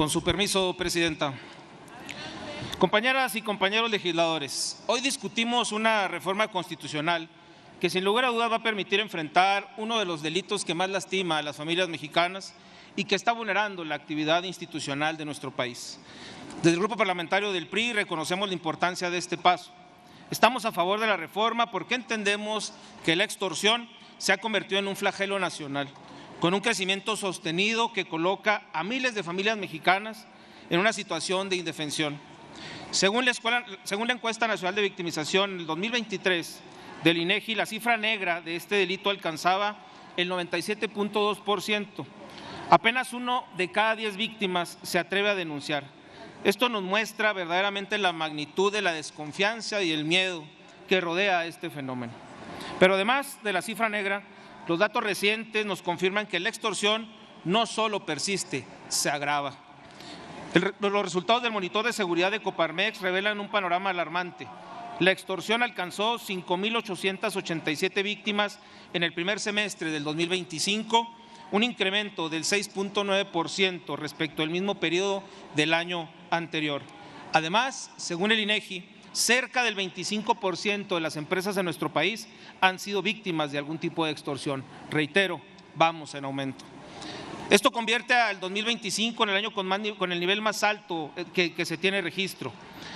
Con su permiso, Presidenta. Compañeras y compañeros legisladores, hoy discutimos una reforma constitucional que sin lugar a dudas va a permitir enfrentar uno de los delitos que más lastima a las familias mexicanas y que está vulnerando la actividad institucional de nuestro país. Desde el Grupo Parlamentario del PRI reconocemos la importancia de este paso. Estamos a favor de la reforma porque entendemos que la extorsión se ha convertido en un flagelo nacional, con un crecimiento sostenido que coloca a miles de familias mexicanas en una situación de indefensión. Según la encuesta nacional de victimización en el 2023 del INEGI, la cifra negra de este delito alcanzaba el 97.2%. Apenas 1 de cada 10 víctimas se atreve a denunciar. Esto nos muestra verdaderamente la magnitud de la desconfianza y el miedo que rodea este fenómeno. Pero además de la cifra negra, los datos recientes nos confirman que la extorsión no solo persiste, se agrava. Los resultados del monitor de seguridad de Coparmex revelan un panorama alarmante. La extorsión alcanzó 5,887 víctimas en el primer semestre del 2025, un incremento del 6.9% respecto al mismo periodo del año anterior. Además, según el INEGI, cerca del 25% de las empresas en nuestro país han sido víctimas de algún tipo de extorsión. Reitero, vamos en aumento. Esto convierte al 2025 en el año con el nivel más alto que se tiene registro.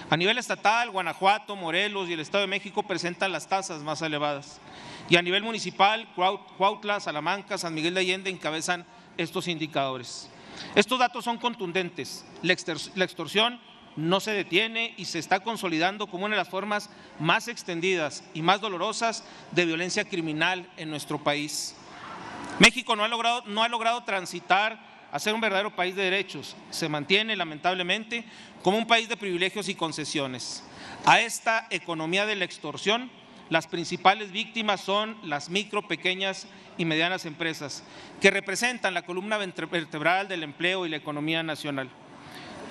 A nivel estatal, Guanajuato, Morelos y el Estado de México presentan las tasas más elevadas. Y a nivel municipal, Cuautla, Salamanca, San Miguel de Allende encabezan estos indicadores. Estos datos son contundentes. La extorsión no se detiene y se está consolidando como una de las formas más extendidas y más dolorosas de violencia criminal en nuestro país. México no ha logrado transitar a ser un verdadero país de derechos. Se mantiene, lamentablemente, como un país de privilegios y concesiones. A esta economía de la extorsión, las principales víctimas son las micro, pequeñas y medianas empresas, que representan la columna vertebral del empleo y la economía nacional.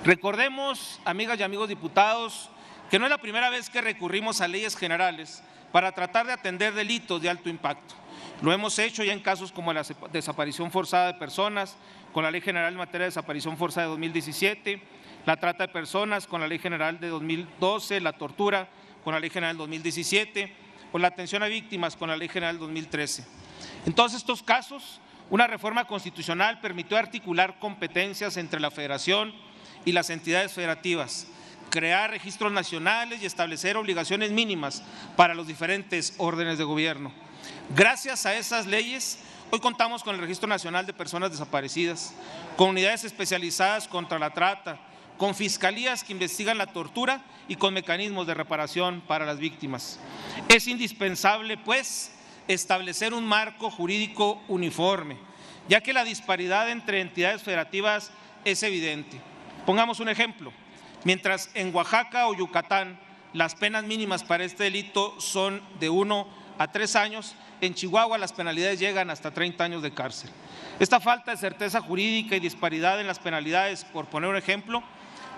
Recordemos, amigas y amigos diputados, que no es la primera vez que recurrimos a leyes generales para tratar de atender delitos de alto impacto. Lo hemos hecho ya en casos como la desaparición forzada de personas, con la Ley General en materia de desaparición forzada de 2017, la trata de personas con la Ley General de 2012, la tortura con la Ley General de 2017 o la atención a víctimas con la Ley General de 2013. En todos estos casos, una reforma constitucional permitió articular competencias entre la Federación y las entidades federativas, crear registros nacionales y establecer obligaciones mínimas para los diferentes órdenes de gobierno. Gracias a esas leyes, hoy contamos con el Registro Nacional de Personas Desaparecidas, con unidades especializadas contra la trata, con fiscalías que investigan la tortura y con mecanismos de reparación para las víctimas. Es indispensable, pues, establecer un marco jurídico uniforme, ya que la disparidad entre entidades federativas es evidente. Pongamos un ejemplo. Mientras en Oaxaca o Yucatán las penas mínimas para este delito son de 1 a 3 años, en Chihuahua las penalidades llegan hasta 30 años de cárcel. Esta falta de certeza jurídica y disparidad en las penalidades, por poner un ejemplo,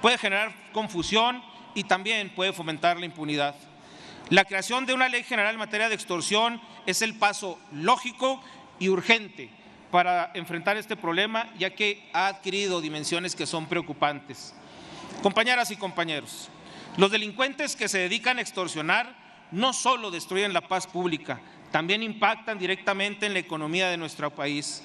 puede generar confusión y también puede fomentar la impunidad. La creación de una ley general en materia de extorsión es el paso lógico y urgente para enfrentar este problema, ya que ha adquirido dimensiones que son preocupantes. Compañeras y compañeros, los delincuentes que se dedican a extorsionar no solo destruyen la paz pública, también impactan directamente en la economía de nuestro país.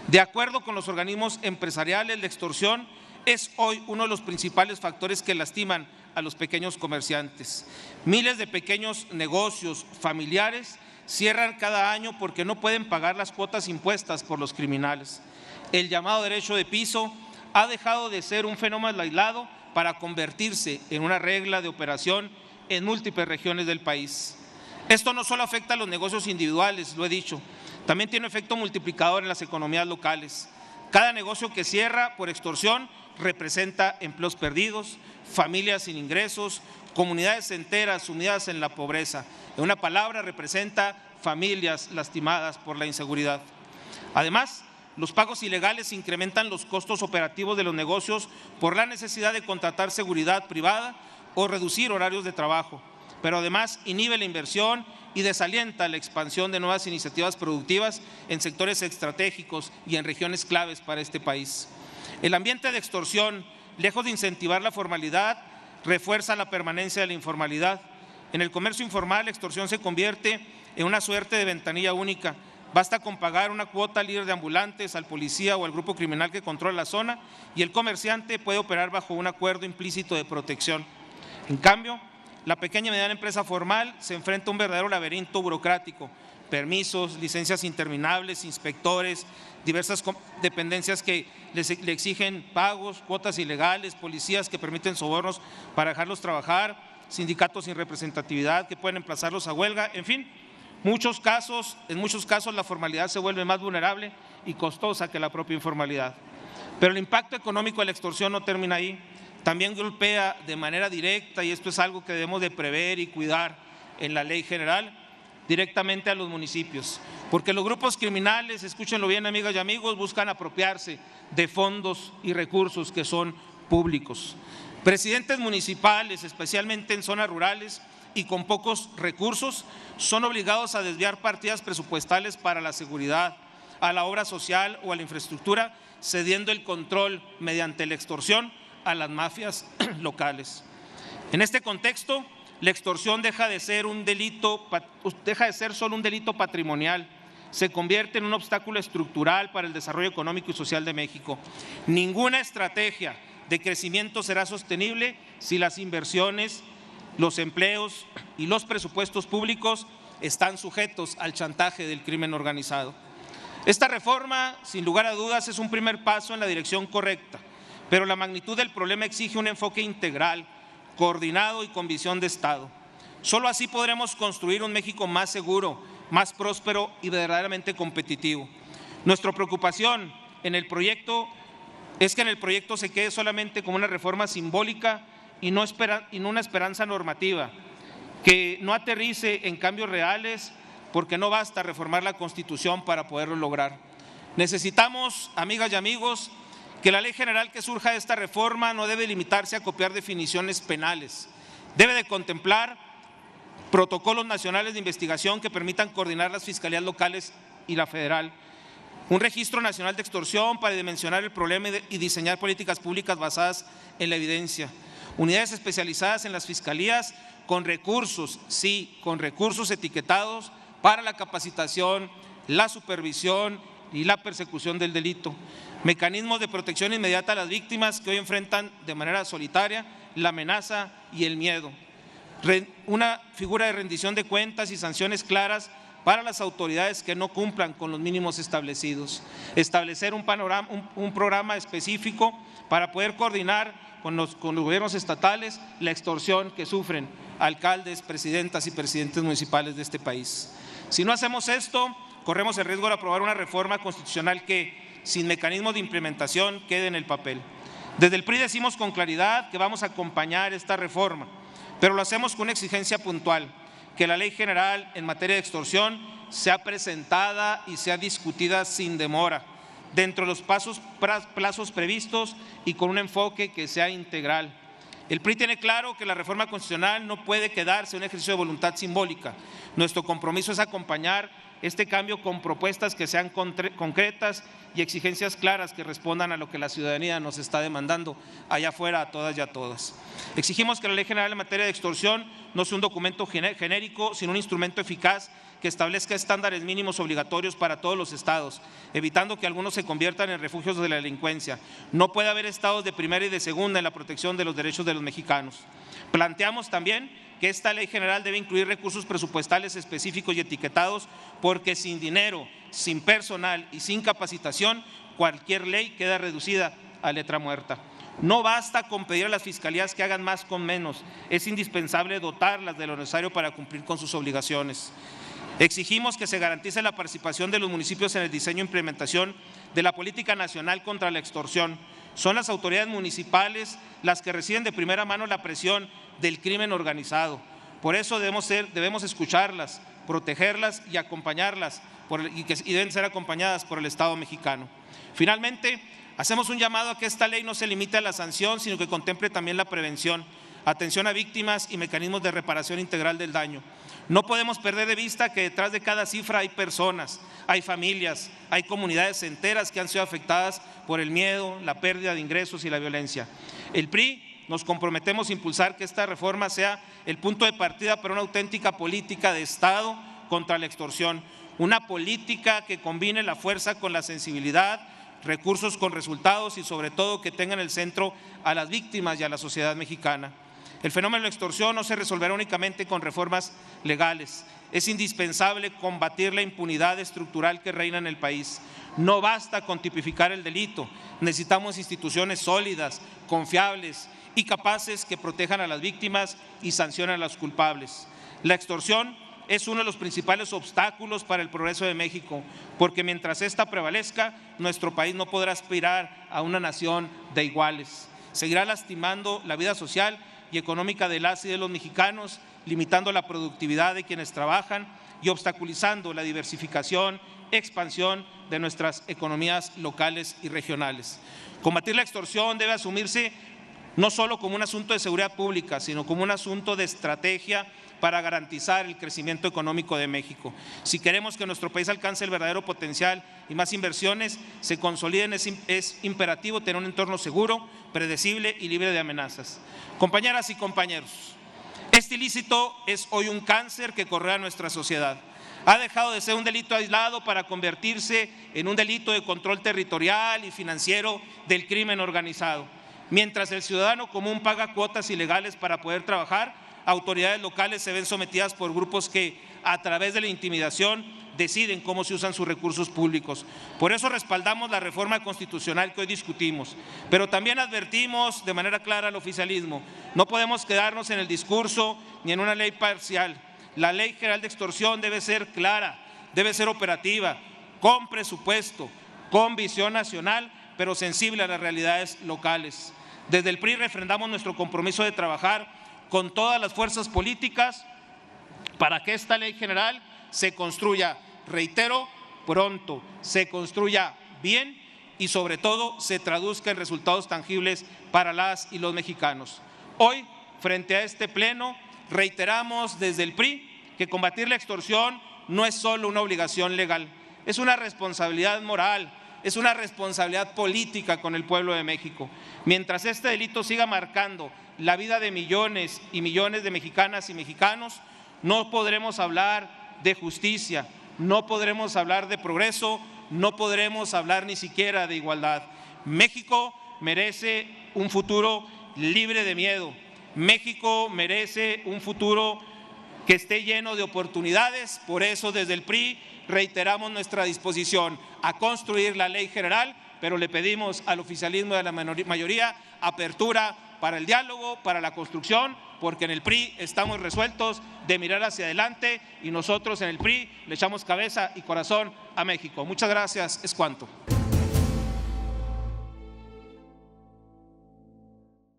De acuerdo con los organismos empresariales, la extorsión es hoy uno de los principales factores que lastiman a los pequeños comerciantes. Miles de pequeños negocios familiares cierran cada año porque no pueden pagar las cuotas impuestas por los criminales. El llamado derecho de piso ha dejado de ser un fenómeno aislado para convertirse en una regla de operación en múltiples regiones del país. Esto no solo afecta a los negocios individuales, lo he dicho, también tiene efecto multiplicador en las economías locales. Cada negocio que cierra por extorsión representa empleos perdidos, familias sin ingresos, comunidades enteras sumidas en la pobreza. En una palabra, representa familias lastimadas por la inseguridad. Además, los pagos ilegales incrementan los costos operativos de los negocios por la necesidad de contratar seguridad privada o reducir horarios de trabajo, pero además inhibe la inversión y desalienta la expansión de nuevas iniciativas productivas en sectores estratégicos y en regiones claves para este país. El ambiente de extorsión, lejos de incentivar la formalidad, refuerza la permanencia de la informalidad. En el comercio informal, la extorsión se convierte en una suerte de ventanilla única. Basta con pagar una cuota al líder de ambulantes, al policía o al grupo criminal que controla la zona y el comerciante puede operar bajo un acuerdo implícito de protección. En cambio, la pequeña y mediana empresa formal se enfrenta a un verdadero laberinto burocrático, permisos, licencias interminables, inspectores, diversas dependencias que le exigen pagos, cuotas ilegales, policías que permiten sobornos para dejarlos trabajar, sindicatos sin representatividad que pueden emplazarlos a huelga, en fin, en muchos casos la formalidad se vuelve más vulnerable y costosa que la propia informalidad. Pero el impacto económico de la extorsión no termina ahí. También golpea de manera directa, y esto es algo que debemos de prever y cuidar en la ley general, directamente a los municipios. Porque los grupos criminales, escúchenlo bien amigas y amigos, buscan apropiarse de fondos y recursos que son públicos. Presidentes municipales, especialmente en zonas rurales y con pocos recursos, son obligados a desviar partidas presupuestales para la seguridad, a la obra social o a la infraestructura, cediendo el control mediante la extorsión a las mafias locales. En este contexto, la extorsión deja de ser solo un delito patrimonial, se convierte en un obstáculo estructural para el desarrollo económico y social de México. Ninguna estrategia de crecimiento será sostenible si las inversiones, los empleos y los presupuestos públicos están sujetos al chantaje del crimen organizado. Esta reforma, sin lugar a dudas, es un primer paso en la dirección correcta, pero la magnitud del problema exige un enfoque integral, coordinado y con visión de Estado. Solo así podremos construir un México más seguro, más próspero y verdaderamente competitivo. Nuestra preocupación en el proyecto es que en el proyecto se quede solamente como una reforma simbólica y no una esperanza normativa, que no aterrice en cambios reales, porque no basta reformar la Constitución para poderlo lograr. Necesitamos, amigas y amigos, que la ley general que surja de esta reforma no debe limitarse a copiar definiciones penales. Debe de contemplar protocolos nacionales de investigación que permitan coordinar las fiscalías locales y la federal, un registro nacional de extorsión para dimensionar el problema y diseñar políticas públicas basadas en la evidencia, unidades especializadas en las fiscalías con recursos, sí, con recursos etiquetados para la capacitación, la supervisión y la persecución del delito, mecanismos de protección inmediata a las víctimas que hoy enfrentan de manera solitaria la amenaza y el miedo, una figura de rendición de cuentas y sanciones claras para las autoridades que no cumplan con los mínimos establecidos, establecer un programa específico para poder coordinar con los gobiernos estatales la extorsión que sufren alcaldes, presidentas y presidentes municipales de este país. Si no hacemos esto, corremos el riesgo de aprobar una reforma constitucional que, sin mecanismos de implementación, quede en el papel. Desde el PRI decimos con claridad que vamos a acompañar esta reforma, pero lo hacemos con una exigencia puntual, que la ley general en materia de extorsión sea presentada y sea discutida sin demora, dentro de los plazos previstos y con un enfoque que sea integral. El PRI tiene claro que la reforma constitucional no puede quedarse en un ejercicio de voluntad simbólica. Nuestro compromiso es acompañar este cambio con propuestas que sean concretas y exigencias claras que respondan a lo que la ciudadanía nos está demandando allá afuera a todas y a todas. Exigimos que la Ley General en materia de extorsión no sea un documento genérico, sino un instrumento eficaz que establezca estándares mínimos obligatorios para todos los estados, evitando que algunos se conviertan en refugios de la delincuencia. No puede haber estados de primera y de segunda en la protección de los derechos de los mexicanos. Planteamos también que esta ley general debe incluir recursos presupuestales específicos y etiquetados, porque sin dinero, sin personal y sin capacitación, cualquier ley queda reducida a letra muerta. No basta con pedir a las fiscalías que hagan más con menos, es indispensable dotarlas de lo necesario para cumplir con sus obligaciones. Exigimos que se garantice la participación de los municipios en el diseño e implementación de la política nacional contra la extorsión. Son las autoridades municipales las que reciben de primera mano la presión del crimen organizado. Por eso debemos escucharlas, protegerlas y acompañarlas, y deben ser acompañadas por el Estado mexicano. Finalmente, hacemos un llamado a que esta ley no se limite a la sanción, sino que contemple también la prevención, atención a víctimas y mecanismos de reparación integral del daño. No podemos perder de vista que detrás de cada cifra hay personas, hay familias, hay comunidades enteras que han sido afectadas por el miedo, la pérdida de ingresos y la violencia. El PRI nos comprometemos a impulsar que esta reforma sea el punto de partida para una auténtica política de Estado contra la extorsión, una política que combine la fuerza con la sensibilidad, recursos con resultados y sobre todo que tenga en el centro a las víctimas y a la sociedad mexicana. El fenómeno de la extorsión no se resolverá únicamente con reformas legales. Es indispensable combatir la impunidad estructural que reina en el país. No basta con tipificar el delito, necesitamos instituciones sólidas, confiables y capaces que protejan a las víctimas y sancionen a los culpables. La extorsión es uno de los principales obstáculos para el progreso de México, porque mientras esta prevalezca, nuestro país no podrá aspirar a una nación de iguales. Seguirá lastimando la vida social y económica de las y de los mexicanos, limitando la productividad de quienes trabajan y obstaculizando la diversificación, expansión de nuestras economías locales y regionales. Combatir la extorsión debe asumirse no solo como un asunto de seguridad pública, sino como un asunto de estrategia para garantizar el crecimiento económico de México. Si queremos que nuestro país alcance el verdadero potencial y más inversiones se consoliden, es imperativo tener un entorno seguro, predecible y libre de amenazas. Compañeras y compañeros, este ilícito es hoy un cáncer que correa nuestra sociedad. Ha dejado de ser un delito aislado para convertirse en un delito de control territorial y financiero del crimen organizado. Mientras el ciudadano común paga cuotas ilegales para poder trabajar, autoridades locales se ven sometidas por grupos que, a través de la intimidación, deciden cómo se usan sus recursos públicos. Por eso respaldamos la reforma constitucional que hoy discutimos, pero también advertimos de manera clara al oficialismo: no podemos quedarnos en el discurso ni en una ley parcial. La Ley General de Extorsión debe ser clara, debe ser operativa, con presupuesto, con visión nacional, pero sensible a las realidades locales. Desde el PRI refrendamos nuestro compromiso de trabajar con todas las fuerzas políticas para que esta ley general se construya, reitero, pronto, se construya bien y sobre todo se traduzca en resultados tangibles para las y los mexicanos. Hoy, frente a este pleno, reiteramos desde el PRI que combatir la extorsión no es solo una obligación legal, es una responsabilidad moral, es una responsabilidad política con el pueblo de México. Mientras este delito siga marcando la vida de millones y millones de mexicanas y mexicanos, no podremos hablar de justicia, no podremos hablar de progreso, no podremos hablar ni siquiera de igualdad. México merece un futuro libre de miedo. México merece un futuro que esté lleno de oportunidades. Por eso desde el PRI reiteramos nuestra disposición a construir la ley general, pero le pedimos al oficialismo y a la mayoría apertura para el diálogo, para la construcción, porque en el PRI estamos resueltos de mirar hacia adelante y nosotros en el PRI le echamos cabeza y corazón a México. Muchas gracias, es cuanto.